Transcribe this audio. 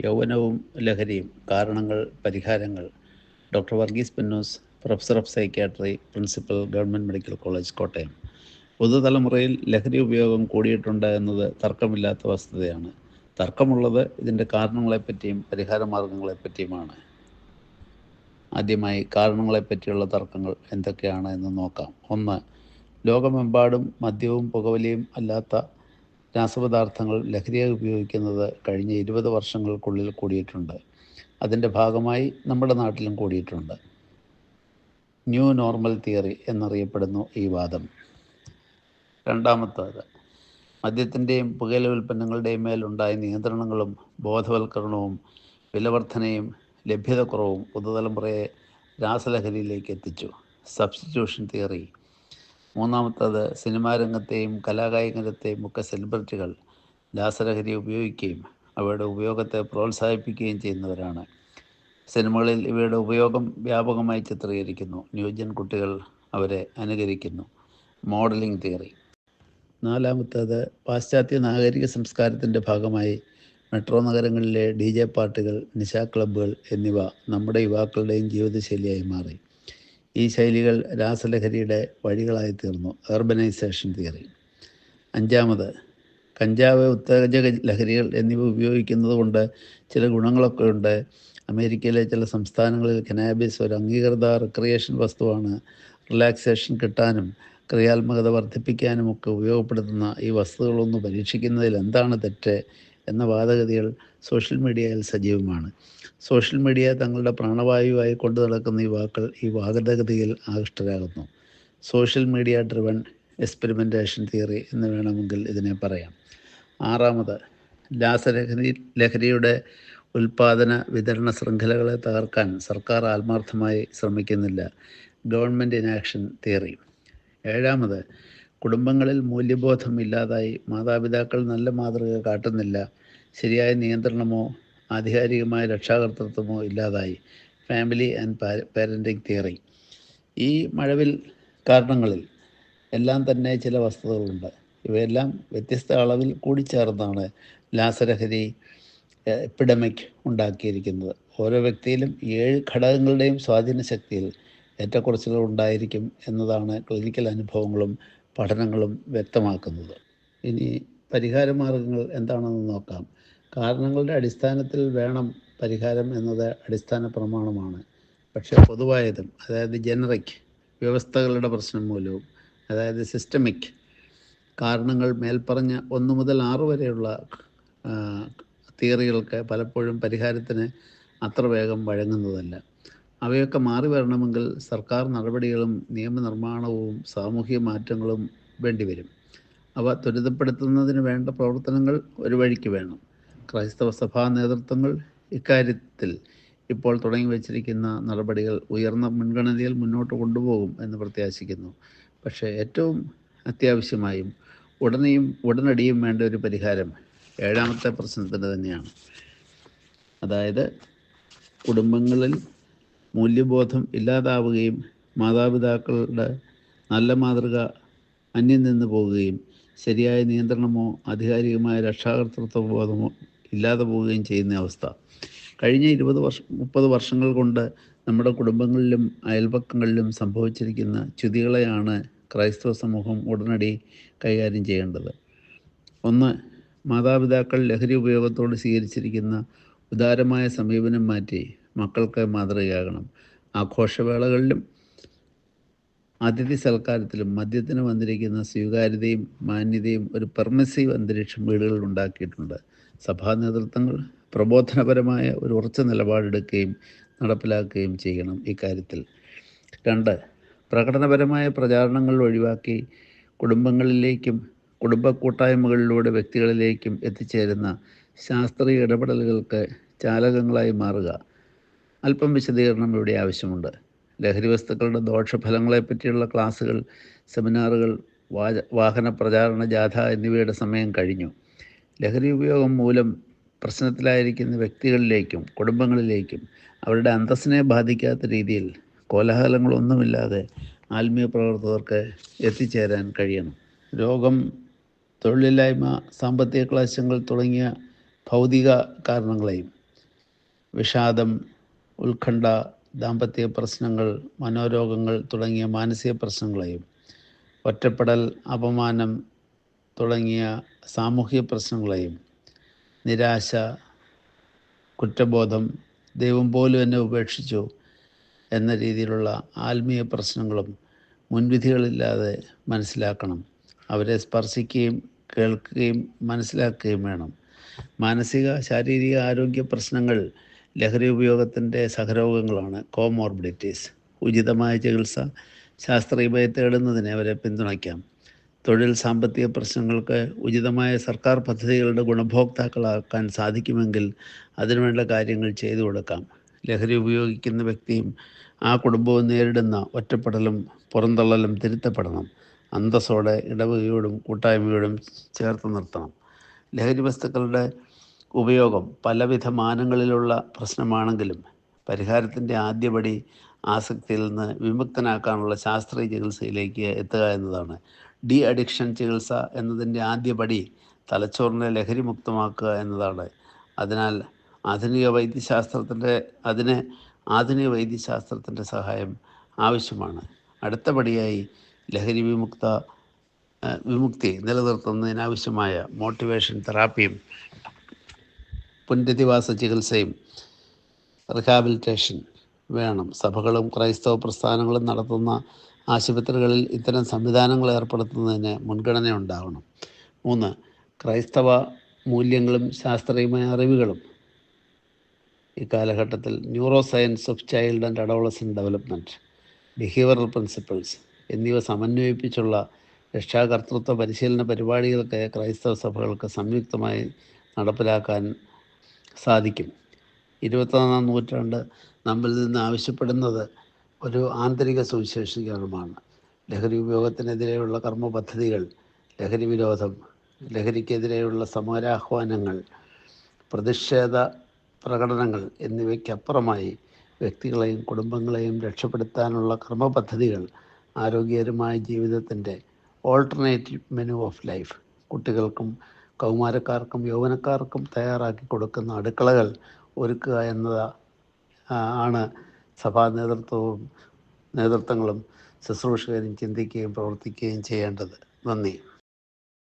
യൗവനവും ലഹരിയും കാരണങ്ങൾ, പരിഹാരങ്ങൾ. Doctor Varghese Pannoose, professor of psychiatry, principal, government medical college, Kottayam. പുതുതലമുറയിൽ ലഹരി ഉപയോഗം കൂടിയിട്ടുണ്ട് എന്നത് തർക്കമില്ലാത്ത വസ്തുതയാണ്. തർക്കമുള്ളത് ഇതിൻ്റെ കാരണങ്ങളെപ്പറ്റിയും പരിഹാര മാർഗങ്ങളെപ്പറ്റിയുമാണ്. ആദ്യമായി കാരണങ്ങളെപ്പറ്റിയുള്ള തർക്കങ്ങൾ എന്തൊക്കെയാണ് എന്ന് നോക്കാം. 1. ലോകമെമ്പാടും മദ്യവും പുകവലിയും അല്ലാത്ത രാസപദാർത്ഥങ്ങൾ ലഹരിയായി ഉപയോഗിക്കുന്നത് കഴിഞ്ഞ 20 വർഷങ്ങൾക്കുള്ളിൽ കൂടിയിട്ടുണ്ട്. അതിൻ്റെ ഭാഗമായി നമ്മുടെ നാട്ടിലും കൂടിയിട്ടുണ്ട്. ന്യൂ നോർമൽ തിയറി എന്നറിയപ്പെടുന്നു ഈ വാദം. രണ്ടാമത്തേത്, മദ്യത്തിൻ്റെയും പുകയില ഉൽപ്പന്നങ്ങളുടെയും മേലുണ്ടായ നിയന്ത്രണങ്ങളും ബോധവൽക്കരണവും വിലവർധനയും ലഭ്യതക്കുറവും പുതുതലമുറയെ രാസലഹരിയിലേക്ക് എത്തിച്ചു. Substitution theory. മൂന്നാമത്തേത്, സിനിമാ രംഗത്തെയും കലാകായിക രംഗത്തെയും ഒക്കെ സെലിബ്രിറ്റികൾ രാസലഹരി ഉപയോഗിക്കുകയും അവയുടെ ഉപയോഗത്തെ പ്രോത്സാഹിപ്പിക്കുകയും ചെയ്യുന്നവരാണ്. സിനിമകളിൽ ഇവയുടെ ഉപയോഗം വ്യാപകമായി ചിത്രീകരിക്കുന്നു. ന്യൂജൻ കുട്ടികൾ അവരെ അനുകരിക്കുന്നു. Modelling theory. നാലാമത്തേത്, പാശ്ചാത്യ നാഗരിക സംസ്കാരത്തിൻ്റെ ഭാഗമായി മെട്രോ നഗരങ്ങളിലെ DJ പാർട്ടികൾ, നിശാ ക്ലബ്ബുകൾ എന്നിവ നമ്മുടെ യുവാക്കളുടെയും ജീവിതശൈലിയായി മാറി. ഈ ശൈലികൾ രാസലഹരിയുടെ വഴികളായി തീർന്നു. Urbanisation theory. അഞ്ചാമത്, കഞ്ചാവ്, ഉത്തേജക ലഹരികൾ എന്നിവ ഉപയോഗിക്കുന്നത് കൊണ്ട് ചില ഗുണങ്ങളൊക്കെ ഉണ്ട്. അമേരിക്കയിലെ ചില സംസ്ഥാനങ്ങളിൽ കനാബിസ് ഒരു അംഗീകൃത റിക്രിയേഷൻ വസ്തുവാണ്. റിലാക്സേഷൻ കിട്ടാനും ക്രിയാത്മകത വർദ്ധിപ്പിക്കാനുമൊക്കെ ഉപയോഗപ്പെടുത്തുന്ന ഈ വസ്തുക്കളൊന്ന് പരീക്ഷിക്കുന്നതിൽ എന്താണ് തെറ്റ് എന്ന വാദഗതികൾ സോഷ്യൽ മീഡിയയിൽ സജീവമാണ്. സോഷ്യൽ മീഡിയ തങ്ങളുടെ പ്രാണവായുവായി കൊണ്ടു നടക്കുന്ന യുവാക്കൾ ഈ വാദഗതിയിൽ ആകൃഷ്ടരാകുന്നു. Social media driven experimentation theory എന്ന് വേണമെങ്കിൽ ഇതിനെ പറയാം. ആറാമത്, ലഹരിയുടെ ഉൽപ്പാദന വിതരണ ശൃംഖലകളെ തകർക്കാൻ സർക്കാർ ആത്മാർത്ഥമായി ശ്രമിക്കുന്നില്ല. Government inaction theory. ഏഴാമത്, കുടുംബങ്ങളിൽ മൂല്യബോധം ഇല്ലാതായി. മാതാപിതാക്കൾ നല്ല മാതൃക കാട്ടുന്നില്ല. ശരിയായ നിയന്ത്രണമോ ആധികാരികമായ രക്ഷാകർതൃത്വമോ ഇല്ലാതായി. Family and parenting theory. ഈ മഴവിൽ കാരണങ്ങളിൽ എല്ലാം തന്നെ ചില വസ്തുതകളുണ്ട്. ഇവയെല്ലാം വ്യത്യസ്ത അളവിൽ കൂടിച്ചേർന്നാണ് രാസലഹരി എപ്പിഡമിക് ഉണ്ടാക്കിയിരിക്കുന്നത്. ഓരോ വ്യക്തിയിലും 7 ഘടകങ്ങളുടെയും സ്വാധീന ശക്തിയിൽ ഏറ്റക്കുറച്ചിലുകൾ ഉണ്ടായിരിക്കും എന്നതാണ് ക്ലിനിക്കൽ അനുഭവങ്ങളും പഠനങ്ങളും വ്യക്തമാക്കുന്നത്. ഇനി പരിഹാര മാർഗങ്ങൾ എന്താണെന്ന് നോക്കാം. കാരണങ്ങളുടെ അടിസ്ഥാനത്തിൽ വേണം പരിഹാരം എന്നത് അടിസ്ഥാന പ്രമാണമാണ്. പക്ഷേ പൊതുവായതും, അതായത് ജനറിക് വ്യവസ്ഥകളുടെ പ്രശ്നം മൂലവും, അതായത് സിസ്റ്റമിക് കാരണങ്ങൾ, മേൽപ്പറഞ്ഞ 1 മുതൽ 6 വരെയുള്ള തിയറികൾക്ക് പലപ്പോഴും പരിഹാരത്തിന് അത്ര വേഗം വഴങ്ങുന്നതല്ല. അവയൊക്കെ മാറി വരണമെങ്കിൽ സർക്കാർ നടപടികളും നിയമനിർമ്മാണവും സാമൂഹിക മാറ്റങ്ങളും വേണ്ടിവരും. അവ ത്വരിതപ്പെടുത്തുന്നതിന് വേണ്ട പ്രവർത്തനങ്ങൾ ഒരു വഴിക്ക് വേണം. ക്രൈസ്തവ സഭാ നേതൃത്വങ്ങൾ ഇക്കാര്യത്തിൽ ഇപ്പോൾ തുടങ്ങി വച്ചിരിക്കുന്ന നടപടികൾ ഉയർന്ന മുൻഗണനയിൽ മുന്നോട്ട് കൊണ്ടുപോകും എന്ന് പ്രത്യാശിക്കുന്നു. പക്ഷേ ഏറ്റവും അത്യാവശ്യമായും ഉടനടിയും വേണ്ട ഒരു പരിഹാരം 7ാമത്തെ പ്രശ്നത്തിന് തന്നെയാണ്. അതായത് കുടുംബങ്ങളിൽ മൂല്യബോധം ഇല്ലാതാവുകയും മാതാപിതാക്കളുടെ നല്ല മാതൃക അന്യം നിന്ന് പോകുകയും ശരിയായ നിയന്ത്രണമോ ആധികാരികമായ രക്ഷാകർതൃത്വ ബോധമോ ഇല്ലാതെ പോവുകയും ചെയ്യുന്ന അവസ്ഥ. കഴിഞ്ഞ 20-30 വർഷങ്ങൾ കൊണ്ട് നമ്മുടെ കുടുംബങ്ങളിലും അയൽപക്കങ്ങളിലും സംഭവിച്ചിരിക്കുന്ന ച്യുതികളെയാണ് ക്രൈസ്തവ സമൂഹം ഉടനടി കൈകാര്യം ചെയ്യേണ്ടത്. 1. മാതാപിതാക്കൾ ലഹരി ഉപയോഗത്തോട് സ്വീകരിച്ചിരിക്കുന്ന ഉദാരമായ സമീപനം മാറ്റി മക്കൾക്ക് മാതൃകയാകണം. ആഘോഷവേളകളിലും അതിഥി സൽക്കാരത്തിലും മദ്യത്തിന് വന്നിരിക്കുന്ന സ്വീകാര്യതയും മാന്യതയും ഒരു പെർമിസീവ് അന്തരീക്ഷം വീടുകളിൽ ഉണ്ടാക്കിയിട്ടുണ്ട്. സഭാ നേതൃത്വങ്ങൾ പ്രബോധനപരമായ ഒരു ഉറച്ച നിലപാടെടുക്കുകയും നടപ്പിലാക്കുകയും ചെയ്യണം ഇക്കാര്യത്തിൽ. 2. പ്രകടനപരമായ പ്രചാരണങ്ങൾ ഒഴിവാക്കി കുടുംബങ്ങളിലേക്കും കുടുംബ കൂട്ടായ്മകളിലൂടെ വ്യക്തികളിലേക്കും എത്തിച്ചേരുന്ന ശാസ്ത്രീയ ഇടപെടലുകൾക്ക് ചാലകങ്ങളായി മാറുക. അല്പം വിശദീകരണം ഇവിടെ ആവശ്യമുണ്ട്. ലഹരി വസ്തുക്കളുടെ ദോഷഫലങ്ങളെപ്പറ്റിയുള്ള ക്ലാസുകൾ, സെമിനാറുകൾ, വാഹന പ്രചാരണ ജാഥ എന്നിവയുടെ സമയം കഴിഞ്ഞു. ലഹരി ഉപയോഗം മൂലം പ്രശ്നത്തിലായിരിക്കുന്ന വ്യക്തികളിലേക്കും കുടുംബങ്ങളിലേക്കും അവരുടെ അന്തസ്സിനെ ബാധിക്കാത്ത രീതിയിൽ കോലാഹലങ്ങളൊന്നുമില്ലാതെ ആത്മീയ പ്രവർത്തകർക്ക് എത്തിച്ചേരാൻ കഴിയണം. രോഗം, തൊഴിലില്ലായ്മ, സാമ്പത്തിക ക്ലേശങ്ങൾ തുടങ്ങിയ ഭൗതിക കാരണങ്ങളെയും വിഷാദം, ഉത്കണ്ഠ, ദാമ്പത്യ പ്രശ്നങ്ങൾ, മനോരോഗങ്ങൾ തുടങ്ങിയ മാനസിക പ്രശ്നങ്ങളെയും, ഒറ്റപ്പെടൽ, അപമാനം തുടങ്ങിയ സാമൂഹിക പ്രശ്നങ്ങളെയും, നിരാശ, കുറ്റബോധം, ദൈവം പോലും എന്നെ ഉപേക്ഷിച്ചു എന്ന രീതിയിലുള്ള ആത്മീയ പ്രശ്നങ്ങളും മുൻവിധികളില്ലാതെ മനസ്സിലാക്കണം. അവരെ സ്പർശിക്കുകയും കേൾക്കുകയും മനസ്സിലാക്കുകയും വേണം. മാനസിക ശാരീരിക ആരോഗ്യ പ്രശ്നങ്ങൾ ലഹരി ഉപയോഗത്തിൻ്റെ സഹരോഗങ്ങളാണ്, കോമോർബിഡിറ്റീസ്. ഉചിതമായ ചികിത്സ ശാസ്ത്രീയമായി തേടുന്നതിനെ അവരെ പിന്തുണയ്ക്കാം. തൊഴിൽ സാമ്പത്തിക പ്രശ്നങ്ങൾക്ക് ഉചിതമായ സർക്കാർ പദ്ധതികളുടെ ഗുണഭോക്താക്കളാക്കാൻ സാധിക്കുമെങ്കിൽ അതിനുവേണ്ട കാര്യങ്ങൾ ചെയ്തു കൊടുക്കാം. ലഹരി ഉപയോഗിക്കുന്ന വ്യക്തിയും ആ കുടുംബവും നേരിടുന്ന ഒറ്റപ്പെടലും പുറന്തള്ളലും തിരുത്തപ്പെടണം. അന്തസ്സോടെ ഇടവകയോടും കൂട്ടായ്മയോടും ചേർത്ത് നിർത്തണം. ലഹരി വസ്തുക്കളുടെ ഉപയോഗം പലവിധ മാനങ്ങളിലുള്ള പ്രശ്നമാണെങ്കിലും പരിഹാരത്തിൻ്റെ ആദ്യപടി ആസക്തിയിൽ നിന്ന് വിമുക്തനാക്കാനുള്ള ശാസ്ത്രീയ ചികിത്സയിലേക്ക് എത്തുക എന്നതാണ്. ഡി അഡിക്ഷൻ ചികിത്സ എന്നതിൻ്റെ ആദ്യപടി തലച്ചോറിനെ ലഹരി മുക്തമാക്കുക എന്നതാണ്. അതിനാൽ ആധുനിക വൈദ്യശാസ്ത്രത്തിൻ്റെ സഹായം ആവശ്യമാണ്. അടുത്തപടിയായി ലഹരി വിമുക്തി നിലനിർത്തുന്നതിനാവശ്യമായ മോട്ടിവേഷൻ തെറാപ്പിയും പുനരധിവാസ ചികിത്സയും റിഹാബിലിറ്റേഷൻ വേണം. സഭകളും ക്രൈസ്തവ പ്രസ്ഥാനങ്ങളും നടത്തുന്ന ആശുപത്രികളിൽ ഇത്തരം സംവിധാനങ്ങൾ ഏർപ്പെടുത്തുന്നതിന് മുൻഗണന ഉണ്ടാകണം. 3. ക്രൈസ്തവ മൂല്യങ്ങളും ശാസ്ത്രീയമായ അറിവുകളും. ഈ കാലഘട്ടത്തിൽ neuro science of child and adolescent development, behavioural principles എന്നിവ സമന്വയിപ്പിച്ചുള്ള രക്ഷാകർതൃത്വ പരിശീലന പരിപാടികളൊക്കെ ക്രൈസ്തവ സഭകൾക്ക് സംയുക്തമായി നടപ്പിലാക്കാൻ സാധിക്കും. 21-ാം നൂറ്റാണ്ട് നമ്മിൽ നിന്ന് ആവശ്യപ്പെടുന്നത് ഒരു ആന്തരിക സുവിശേഷീകരണമാണ്. ലഹരി ഉപയോഗത്തിനെതിരെയുള്ള കർമ്മ പദ്ധതികൾ, ലഹരി വിരോധം, ലഹരിക്കെതിരെയുള്ള സമരാഹ്വാനങ്ങൾ, പ്രതിഷേധ പ്രകടനങ്ങൾ എന്നിവയ്ക്കപ്പുറമായി വ്യക്തികളെയും കുടുംബങ്ങളെയും രക്ഷപ്പെടുത്താനുള്ള കർമ്മ പദ്ധതികൾ, ആരോഗ്യകരമായ ജീവിതത്തിൻ്റെ ഓൾട്ടർനേറ്റീവ് മെനു ഓഫ് ലൈഫ്, കുട്ടികൾക്കും കൗമാരക്കാർക്കും യൗവനക്കാർക്കും തയ്യാറാക്കി കൊടുക്കുന്ന അടുക്കളകൾ ഒരുക്കുക എന്നത് ആണ് സഭാ നേതൃത്വങ്ങളും ശുശ്രൂഷകരും ചിന്തിക്കുകയും പ്രവർത്തിക്കുകയും ചെയ്യേണ്ടത്. നന്ദി.